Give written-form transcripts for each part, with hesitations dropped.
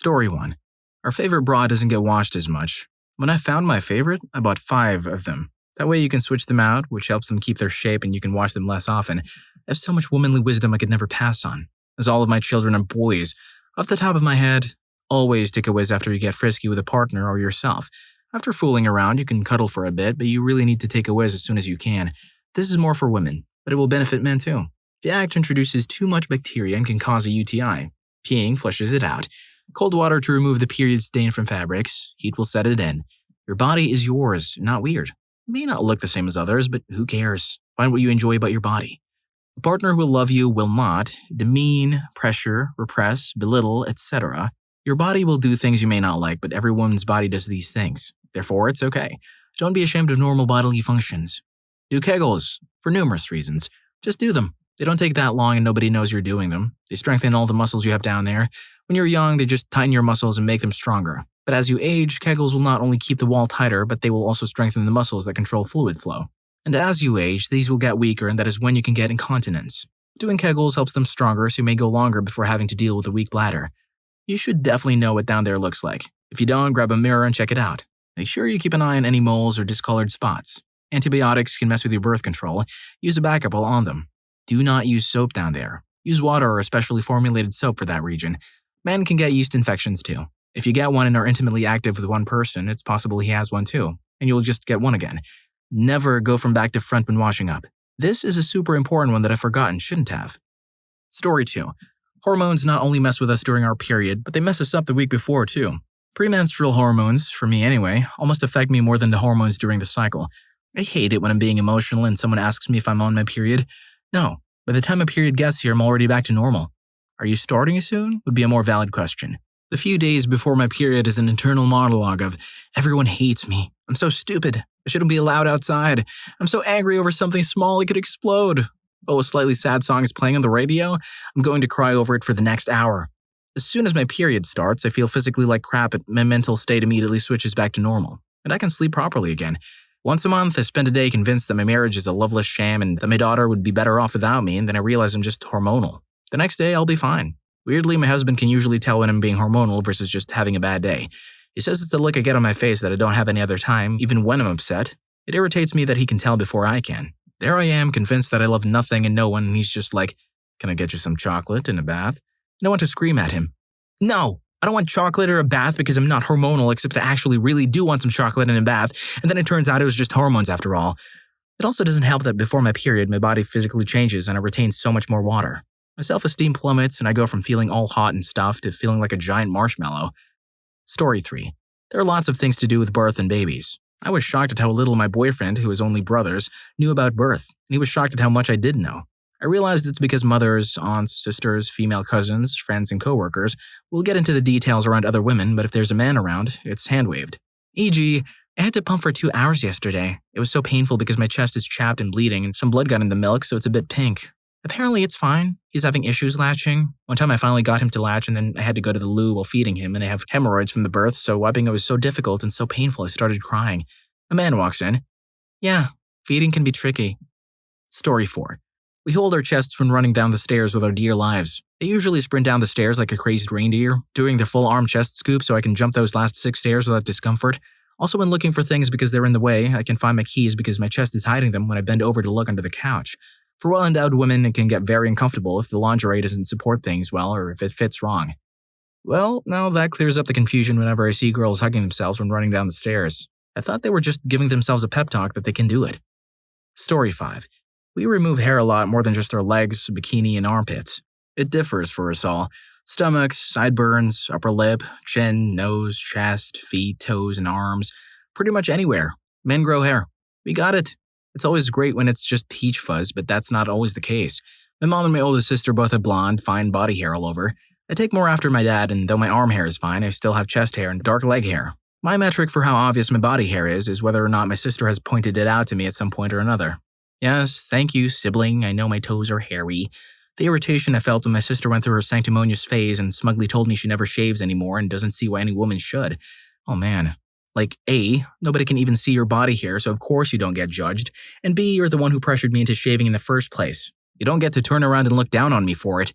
Story 1. Our favorite bra doesn't get washed as much. When I found my favorite, I bought 5 of them. That way you can switch them out, which helps them keep their shape and you can wash them less often. I have so much womanly wisdom I could never pass on. As all of my children are boys, off the top of my head, always take a whiz after you get frisky with a partner or yourself. After fooling around, you can cuddle for a bit, but you really need to take a whiz as soon as you can. This is more for women, but it will benefit men too. The act introduces too much bacteria and can cause a UTI. Peeing flushes it out. Cold water to remove the period stain from fabrics. Heat will set it in. Your body is yours, not weird. It may not look the same as others, but who cares? Find what you enjoy about your body. A partner who will love you will not demean, pressure, repress, belittle, etc. Your body will do things you may not like, but every woman's body does these things. Therefore, it's okay. Don't be ashamed of normal bodily functions. Do Kegels, for numerous reasons. Just do them. They don't take that long and nobody knows you're doing them. They strengthen all the muscles you have down there. When you're young, they just tighten your muscles and make them stronger. But as you age, Kegels will not only keep the wall tighter, but they will also strengthen the muscles that control fluid flow. And as you age, these will get weaker, and that is when you can get incontinence. Doing Kegels helps them stronger, so you may go longer before having to deal with a weak bladder. You should definitely know what down there looks like. If you don't, grab a mirror and check it out. Make sure you keep an eye on any moles or discolored spots. Antibiotics can mess with your birth control. Use a backup while on them. Do not use soap down there. Use water or a specially formulated soap for that region. Men can get yeast infections too. If you get one and are intimately active with one person, it's possible he has one too, and you'll just get one again. Never go from back to front when washing up. This is a super important one that I've forgotten, shouldn't have. Story 2. Hormones not only mess with us during our period, but they mess us up the week before too. Premenstrual hormones, for me anyway, almost affect me more than the hormones during the cycle. I hate it when I'm being emotional and someone asks me if I'm on my period. No, by the time my period gets here, I'm already back to normal. Are you starting soon? Would be a more valid question. The few days before my period is an internal monologue of, everyone hates me. I'm so stupid. I shouldn't be allowed outside. I'm so angry over something small it could explode. Oh, a slightly sad song is playing on the radio. I'm going to cry over it for the next hour. As soon as my period starts, I feel physically like crap, but my mental state immediately switches back to normal, and I can sleep properly again. Once a month, I spend a day convinced that my marriage is a loveless sham and that my daughter would be better off without me, and then I realize I'm just hormonal. The next day, I'll be fine. Weirdly, my husband can usually tell when I'm being hormonal versus just having a bad day. He says it's a look I get on my face that I don't have any other time, even when I'm upset. It irritates me that he can tell before I can. There I am, convinced that I love nothing and no one, and he's just like, "Can I get you some chocolate and a bath?" And I want to scream at him. No! I don't want chocolate or a bath because I'm not hormonal, except I actually really do want some chocolate and a bath, and then it turns out it was just hormones after all. It also doesn't help that before my period, my body physically changes and I retain so much more water. My self-esteem plummets and I go from feeling all hot and stuffed to feeling like a giant marshmallow. Story 3. There are lots of things to do with birth and babies. I was shocked at how little my boyfriend, who is only brothers, knew about birth, and he was shocked at how much I did know. I realized it's because mothers, aunts, sisters, female cousins, friends, and coworkers will get into the details around other women, but if there's a man around, it's hand-waved. E.g., I had to pump for 2 hours yesterday. It was so painful because my chest is chapped and bleeding and some blood got in the milk, so it's a bit pink. Apparently it's fine. He's having issues latching. One time I finally got him to latch and then I had to go to the loo while feeding him and I have hemorrhoids from the birth, so wiping it was so difficult and so painful I started crying. A man walks in. Yeah, feeding can be tricky. Story 4. We hold our chests when running down the stairs with our dear lives. I usually sprint down the stairs like a crazed reindeer, doing the full arm chest scoop so I can jump those last 6 stairs without discomfort. Also when looking for things because they're in the way, I can find my keys because my chest is hiding them when I bend over to look under the couch. For well-endowed women, it can get very uncomfortable if the lingerie doesn't support things well or if it fits wrong. Well, now that clears up the confusion whenever I see girls hugging themselves when running down the stairs. I thought they were just giving themselves a pep talk that they can do it. Story 5. We remove hair a lot more than just our legs, bikini, and armpits. It differs for us all. Stomachs, sideburns, upper lip, chin, nose, chest, feet, toes, and arms. Pretty much anywhere. Men grow hair. We got it. It's always great when it's just peach fuzz, but that's not always the case. My mom and my oldest sister both have blonde, fine body hair all over. I take more after my dad, and though my arm hair is fine, I still have chest hair and dark leg hair. My metric for how obvious my body hair is whether or not my sister has pointed it out to me at some point or another. Yes, thank you, sibling. I know my toes are hairy. The irritation I felt when my sister went through her sanctimonious phase and smugly told me she never shaves anymore and doesn't see why any woman should. Oh man. Like, A, nobody can even see your body hair, so of course you don't get judged, and B, you're the one who pressured me into shaving in the first place. You don't get to turn around and look down on me for it.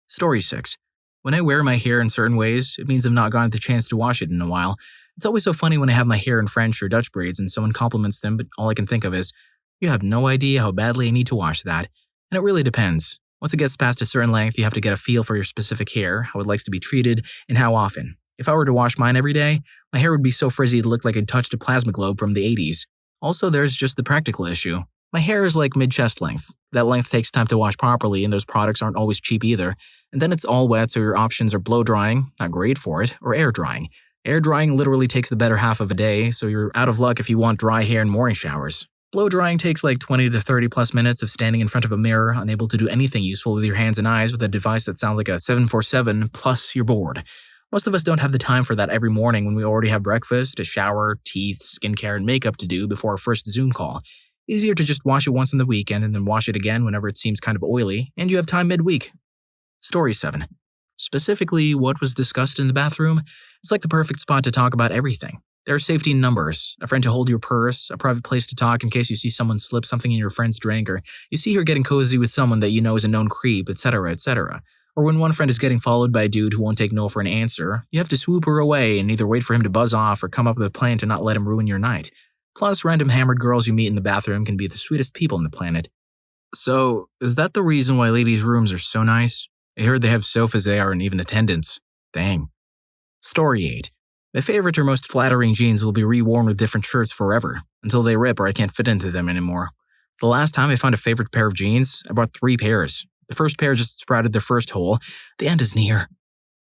Story 6. When I wear my hair in certain ways, it means I've not gotten the chance to wash it in a while. It's always so funny when I have my hair in French or Dutch braids and someone compliments them, but all I can think of is, you have no idea how badly I need to wash that. And it really depends. Once it gets past a certain length, you have to get a feel for your specific hair, how it likes to be treated, and how often. If I were to wash mine every day, my hair would be so frizzy it looked like I'd touched a plasma globe from the 80s. Also, there's just the practical issue. My hair is like mid-chest length. That length takes time to wash properly, and those products aren't always cheap either. And then it's all wet, so your options are blow drying, not great for it, or air drying. Air drying literally takes the better half of a day, so you're out of luck if you want dry hair and morning showers. Blow drying takes like 20 to 30 plus minutes of standing in front of a mirror, unable to do anything useful with your hands and eyes with a device that sounds like a 747, plus you're bored. Most of us don't have the time for that every morning when we already have breakfast, a shower, teeth, skincare, and makeup to do before our first Zoom call. Easier to just wash it once on the weekend and then wash it again whenever it seems kind of oily, and you have time midweek. Story 7. Specifically, what was discussed in the bathroom? It's like the perfect spot to talk about everything. There are safety in numbers, a friend to hold your purse, a private place to talk in case you see someone slip something in your friend's drink, or you see her getting cozy with someone that you know is a known creep, etc., etc. Or when one friend is getting followed by a dude who won't take no for an answer, you have to swoop her away and either wait for him to buzz off or come up with a plan to not let him ruin your night. Plus, random hammered girls you meet in the bathroom can be the sweetest people on the planet. So, is that the reason why ladies' rooms are so nice? I heard they have sofas there and even attendants. Dang. Story 8. My favorite or most flattering jeans will be reworn with different shirts forever, until they rip or I can't fit into them anymore. The last time I found a favorite pair of jeans, I bought 3 pairs. The first pair just sprouted their first hole. The end is near.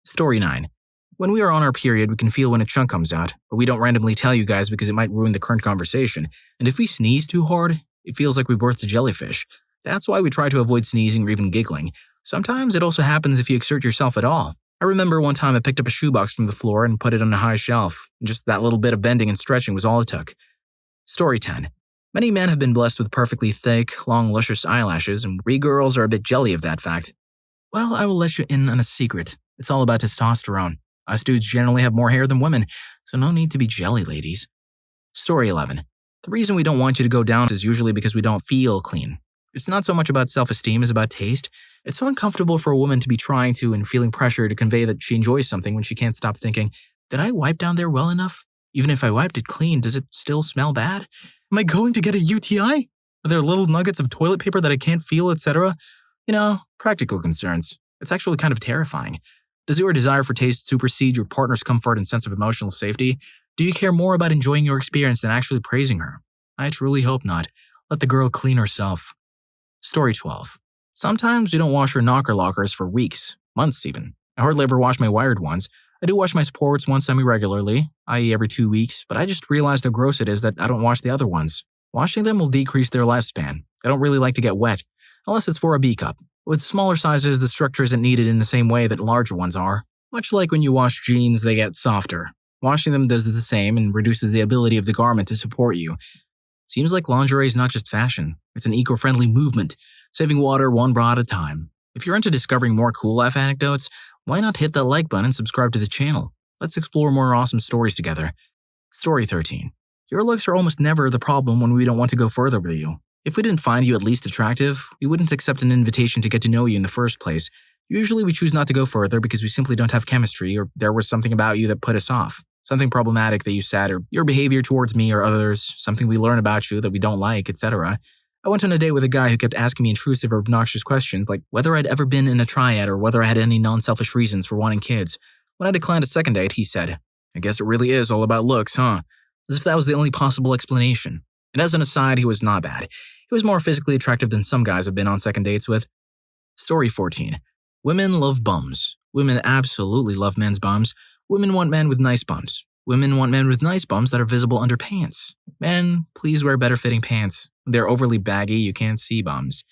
Story 9. When we are on our period, we can feel when a chunk comes out, but we don't randomly tell you guys because it might ruin the current conversation. And if we sneeze too hard, it feels like we birthed a jellyfish. That's why we try to avoid sneezing or even giggling. Sometimes it also happens if you exert yourself at all. I remember one time I picked up a shoebox from the floor and put it on a high shelf. Just that little bit of bending and stretching was all it took. Story 10. Many men have been blessed with perfectly thick, long, luscious eyelashes, and we girls are a bit jelly of that fact. Well, I will let you in on a secret. It's all about testosterone. Us dudes generally have more hair than women, so no need to be jelly, ladies. Story 11. The reason we don't want you to go down is usually because we don't feel clean. It's not so much about self-esteem as about taste. It's so uncomfortable for a woman to be trying to and feeling pressure to convey that she enjoys something when she can't stop thinking, did I wipe down there well enough? Even if I wiped it clean, does it still smell bad? Am I going to get a UTI? Are there little nuggets of toilet paper that I can't feel, etc.? Practical concerns. It's actually kind of terrifying. Does your desire for taste supersede your partner's comfort and sense of emotional safety? Do you care more about enjoying your experience than actually praising her? I truly hope not. Let the girl clean herself. Story 12. Sometimes we don't wash our knocker lockers for weeks, months even. I hardly ever wash my wired ones. I do wash my sports ones semi-regularly, i.e. every 2 weeks, but I just realized how gross it is that I don't wash the other ones. Washing them will decrease their lifespan. I don't really like to get wet, unless it's for a B-cup. With smaller sizes, the structure isn't needed in the same way that larger ones are. Much like when you wash jeans, they get softer. Washing them does the same and reduces the ability of the garment to support you. Seems like lingerie is not just fashion. It's an eco-friendly movement, saving water one bra at a time. If you're into discovering more cool life anecdotes, why not hit that like button and subscribe to the channel? Let's explore more awesome stories together. Story 13. Your looks are almost never the problem when we don't want to go further with you. If we didn't find you at least attractive, we wouldn't accept an invitation to get to know you in the first place. Usually we choose not to go further because we simply don't have chemistry or there was something about you that put us off. Something problematic that you said or your behavior towards me or others, something we learn about you that we don't like, etc. I went on a date with a guy who kept asking me intrusive or obnoxious questions like whether I'd ever been in a triad or whether I had any non-selfish reasons for wanting kids. When I declined a second date, he said, I guess it really is all about looks, huh? As if that was the only possible explanation. And as an aside, he was not bad. He was more physically attractive than some guys I've been on second dates with. Story 14. Women love bums. Women absolutely love men's bums. Women want men with nice bums. Women want men with nice bums that are visible under pants. Men, please wear better fitting pants. They're overly baggy, you can't see bums.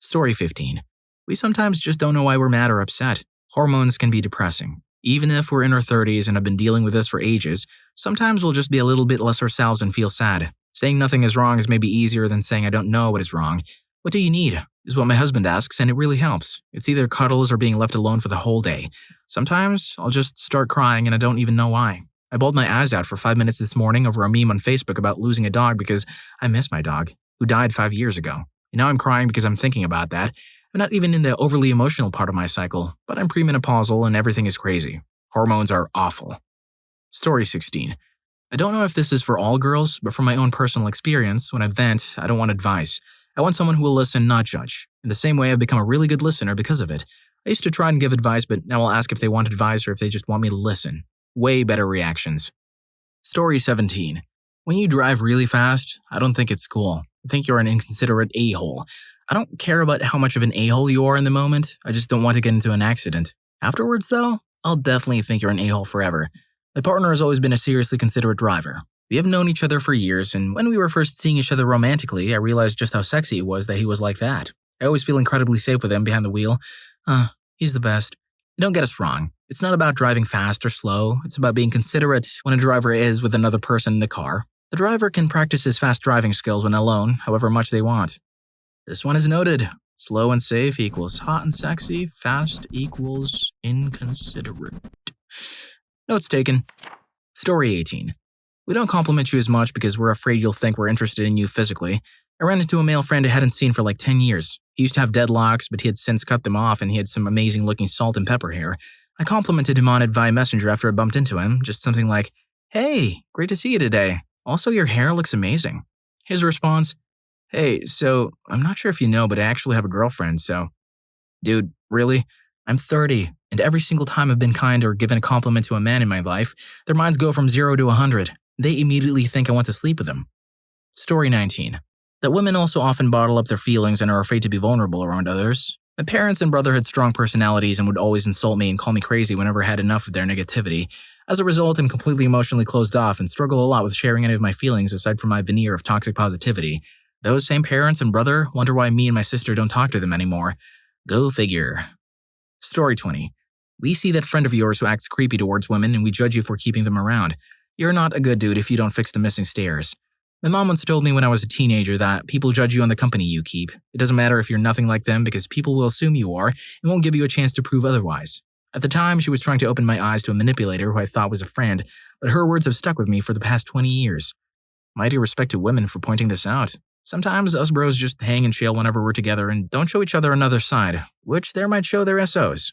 Story 15. We sometimes just don't know why we're mad or upset. Hormones can be depressing. Even if we're in our 30s and have been dealing with this for ages, sometimes we'll just be a little bit less ourselves and feel sad. Saying nothing is wrong is maybe easier than saying I don't know what is wrong. What do you need? Is what my husband asks, and it really helps. It's either cuddles or being left alone for the whole day. Sometimes I'll just start crying and I don't even know why. I bawled my eyes out for 5 minutes this morning over a meme on Facebook about losing a dog because I miss my dog, who died 5 years ago. And now I'm crying because I'm thinking about that. I'm not even in the overly emotional part of my cycle, but I'm premenopausal and everything is crazy. Hormones are awful. Story 16. I don't know if this is for all girls, but from my own personal experience, when I vent, I don't want advice. I want someone who will listen, not judge. In the same way, I've become a really good listener because of it. I used to try and give advice, but now I'll ask if they want advice or if they just want me to listen. Way better reactions. Story 17. When you drive really fast, I don't think it's cool. I think you're an inconsiderate a-hole. I don't care about how much of an a-hole you are in the moment, I just don't want to get into an accident. Afterwards, though, I'll definitely think you're an a-hole forever. My partner has always been a seriously considerate driver. We have known each other for years, and when we were first seeing each other romantically, I realized just how sexy it was that he was like that. I always feel incredibly safe with him behind the wheel. He's the best. Don't get us wrong. It's not about driving fast or slow. It's about being considerate when a driver is with another person in the car. The driver can practice his fast driving skills when alone, however much they want. This one is noted. Slow and safe equals hot and sexy. Fast equals inconsiderate. Notes taken. Story 18. We don't compliment you as much because we're afraid you'll think we're interested in you physically. I ran into a male friend I hadn't seen for like 10 years. He used to have deadlocks, but he had since cut them off and he had some amazing looking salt and pepper hair. I complimented him on it via Messenger after I bumped into him, just something like, "Hey, great to see you today. Also, your hair looks amazing." His response, "Hey, so I'm not sure if you know, but I actually have a girlfriend, so..." Dude, really? I'm 30, and every single time I've been kind or given a compliment to a man in my life, their minds go from 0 to 100. They immediately think I want to sleep with them. Story 19. That women also often bottle up their feelings and are afraid to be vulnerable around others. My parents and brother had strong personalities and would always insult me and call me crazy whenever I had enough of their negativity. As a result, I'm completely emotionally closed off and struggle a lot with sharing any of my feelings aside from my veneer of toxic positivity. Those same parents and brother wonder why me and my sister don't talk to them anymore. Go figure. Story 20. We see that friend of yours who acts creepy towards women and we judge you for keeping them around. You're not a good dude if you don't fix the missing stairs. My mom once told me when I was a teenager that people judge you on the company you keep. It doesn't matter if you're nothing like them because people will assume you are and won't give you a chance to prove otherwise. At the time, she was trying to open my eyes to a manipulator who I thought was a friend, but her words have stuck with me for the past 20 years. Mighty respect to women for pointing this out. Sometimes us bros just hang and chill whenever we're together and don't show each other another side, which they might show their SOs.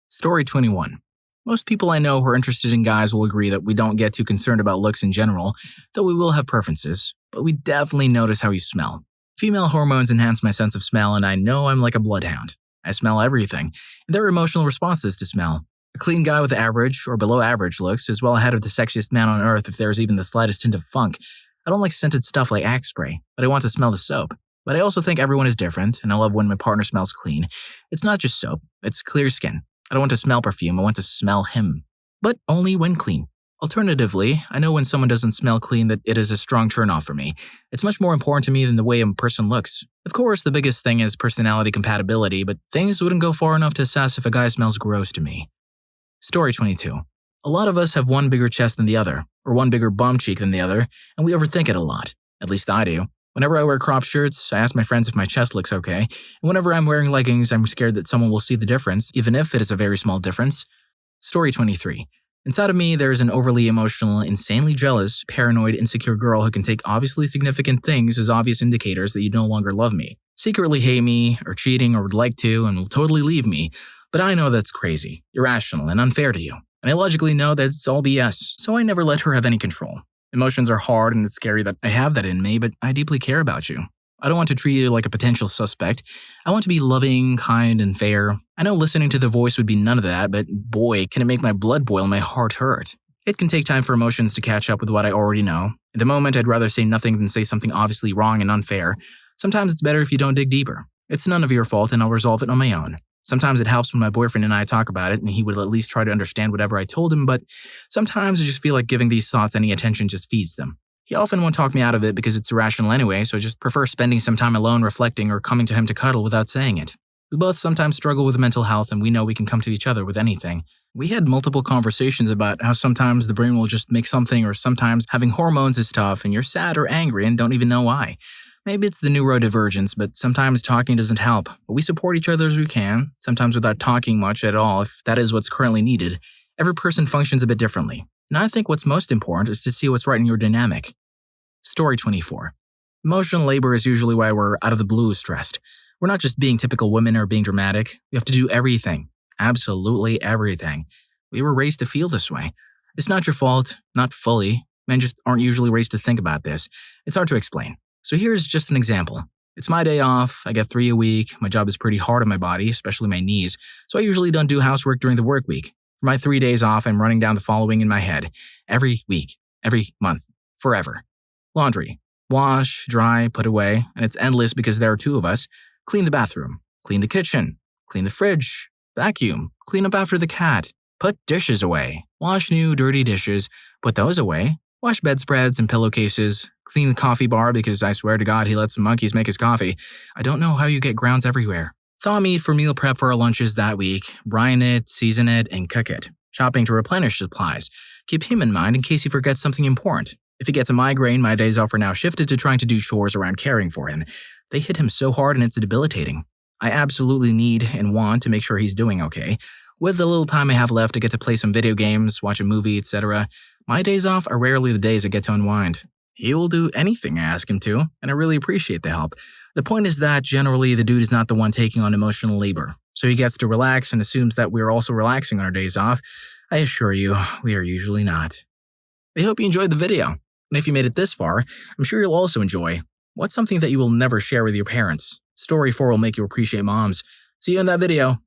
Story 21. Most people I know who are interested in guys will agree that we don't get too concerned about looks in general, though we will have preferences, but we definitely notice how you smell. Female hormones enhance my sense of smell, and I know I'm like a bloodhound. I smell everything, and there are emotional responses to smell. A clean guy with average or below average looks is well ahead of the sexiest man on earth if there is even the slightest hint of funk. I don't like scented stuff like Axe spray, but I want to smell the soap. But I also think everyone is different, and I love when my partner smells clean. It's not just soap, it's clear skin. I don't want to smell perfume, I want to smell him. But only when clean. Alternatively, I know when someone doesn't smell clean that it is a strong turnoff for me. It's much more important to me than the way a person looks. Of course, the biggest thing is personality compatibility, but things wouldn't go far enough to assess if a guy smells gross to me. Story 22. A lot of us have one bigger chest than the other, or one bigger bum cheek than the other, and we overthink it a lot. At least I do. Whenever I wear crop shirts, I ask my friends if my chest looks okay, and whenever I'm wearing leggings, I'm scared that someone will see the difference, even if it is a very small difference. Story 23. Inside of me, there is an overly emotional, insanely jealous, paranoid, insecure girl who can take obviously significant things as obvious indicators that you no longer love me, secretly hate me, or cheating, or would like to, and will totally leave me. But I know that's crazy, irrational, and unfair to you. And I logically know that it's all BS, so I never let her have any control. Emotions are hard and it's scary that I have that in me, but I deeply care about you. I don't want to treat you like a potential suspect. I want to be loving, kind, and fair. I know listening to the voice would be none of that, but boy, can it make my blood boil and my heart hurt. It can take time for emotions to catch up with what I already know. At the moment, I'd rather say nothing than say something obviously wrong and unfair. Sometimes it's better if you don't dig deeper. It's none of your fault and I'll resolve it on my own. Sometimes it helps when my boyfriend and I talk about it and he would at least try to understand whatever I told him, but sometimes I just feel like giving these thoughts any attention just feeds them. He often won't talk me out of it because it's irrational anyway, so I just prefer spending some time alone reflecting or coming to him to cuddle without saying it. We both sometimes struggle with mental health and we know we can come to each other with anything. We had multiple conversations about how sometimes the brain will just make something or sometimes having hormones is tough and you're sad or angry and don't even know why. Maybe it's the neurodivergence, but sometimes talking doesn't help. But we support each other as we can, sometimes without talking much at all if that is what's currently needed. Every person functions a bit differently. And I think what's most important is to see what's right in your dynamic. Story 24. Emotional labor is usually why we're out of the blue stressed. We're not just being typical women or being dramatic. We have to do everything. Absolutely everything. We were raised to feel this way. It's not your fault, not fully. Men just aren't usually raised to think about this. It's hard to explain. So here's just an example. It's my day off, I get 3 a week, my job is pretty hard on my body, especially my knees, so I usually don't do housework during the work week. For my 3 days off, I'm running down the following in my head. Every week, every month, forever. Laundry. Wash, dry, put away, and it's endless because there are 2 of us. Clean the bathroom, clean the kitchen, clean the fridge, vacuum, clean up after the cat, put dishes away, wash new dirty dishes, put those away, wash bedspreads and pillowcases, clean the coffee bar because I swear to God he lets monkeys make his coffee. I don't know how you get grounds everywhere. Thaw meat for meal prep for our lunches that week, brine it, season it, and cook it. Shopping to replenish supplies. Keep him in mind in case he forgets something important. If he gets a migraine, my days off are now shifted to trying to do chores around caring for him. They hit him so hard and it's debilitating. I absolutely need and want to make sure he's doing okay. With the little time I have left, I get to play some video games, watch a movie, etc. My days off are rarely the days I get to unwind. He will do anything I ask him to, and I really appreciate the help. The point is that generally the dude is not the one taking on emotional labor, so he gets to relax and assumes that we're also relaxing on our days off. I assure you, we are usually not. I hope you enjoyed the video, and if you made it this far, I'm sure you'll also enjoy What's something that you will never share with your parents? Story 4 will make you appreciate moms. See you in that video.